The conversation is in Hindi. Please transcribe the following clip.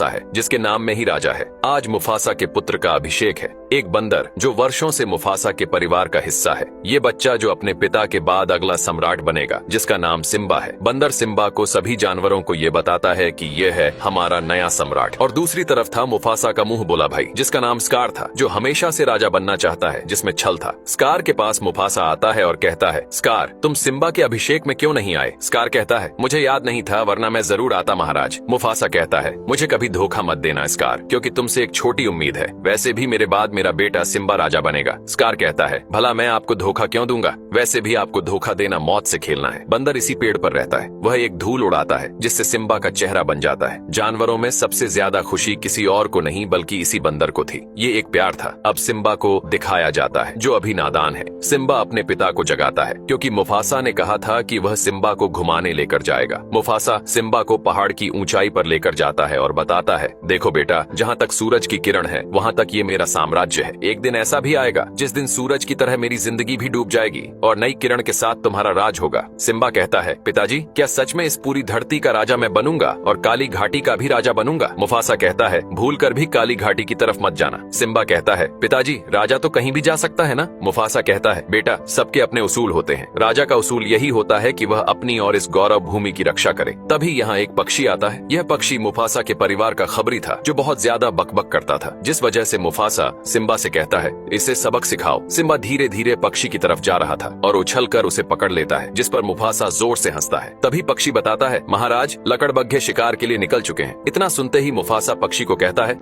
है जिसके नाम में ही राजा है। आज मुफासा के पुत्र का अभिषेक है, एक बंदर जो वर्षों से मुफासा के परिवार का हिस्सा है। ये बच्चा जो अपने पिता के बाद अगला सम्राट बनेगा, जिसका नाम सिम्बा है। बंदर सिम्बा को सभी जानवरों को ये बताता है कि ये है हमारा नया सम्राट। और दूसरी तरफ था मुफासा का मुंह बोला भाई, जिसका नाम स्कार था, जो हमेशा से राजा बनना चाहता है, जिसमें छल था। स्कार के पास मुफासा आता है और कहता है, स्कार तुम सिम्बा के अभिषेक में क्यों नहीं आए? स्कार कहता है, मुझे याद नहीं था, वरना मैं जरूर आता महाराज। मुफासा कहता है, मुझे कभी धोखा मत देना स्कार, क्योंकि तुमसे एक छोटी उम्मीद है। वैसे भी मेरे बाद मेरा बेटा सिम्बा राजा बनेगा। स्कार कहता है, भला मैं आपको धोखा क्यों दूंगा? वैसे भी आपको धोखा देना मौत से खेलना है। बंदर इसी पेड़ पर रहता है। वह एक धूल उड़ाता है जिससे सिम्बा का चेहरा बन जाता है। जानवरों में सबसे ज्यादा खुशी किसी और को नहीं बल्कि इसी बंदर को थी। ये एक प्यार था। अब सिम्बा को दिखाया जाता है, जो अभी नादान है। सिम्बा अपने पिता को जगाता है, क्योंकि मुफासा ने कहा था कि वह सिम्बा को घुमाने लेकर जाएगा। मुफासा सिम्बा को पहाड़ की ऊंचाई पर लेकर जाता है और बताता है, देखो बेटा, जहाँ तक सूरज की किरण है वहाँ तक ये मेरा साम्राज्य है। एक दिन ऐसा भी आएगा जिस दिन सूरज की तरह मेरी जिंदगी भी डूब जाएगी और नई किरण के साथ तुम्हारा राज होगा। सिम्बा कहता है, पिताजी क्या सच में इस पूरी धरती का राजा मैं बनूंगा और काली घाटी का भी राजा बनूंगा? मुफासा कहता है, भूल कर भी काली घाटी की तरफ मत जाना। सिम्बा कहता है, पिताजी राजा तो कहीं भी जा सकता है ना? मुफासा कहता है, बेटा सबके अपने उसूल होते हैं। राजा का उसूल यही होता है कि वह अपनी और इस गौरव भूमि की रक्षा करे। तभी यहाँ एक पक्षी आता है। यह पक्षी मुफासा के परिवार का खबरी था, जो बहुत ज्यादा बकबक करता था, जिस वजह से मुफासा सिम्बा से कहता है, इसे सबक सिखाओ। सिम्बा धीरे धीरे पक्षी की तरफ जा रहा था और उछलकर उसे पकड़ लेता है, जिस पर मुफासा जोर से हंसता है। तभी पक्षी बताता है, महाराज लकड़बग्घे शिकार के लिए निकल चुके हैं। इतना सुनते ही मुफासा पक्षी को कहता है,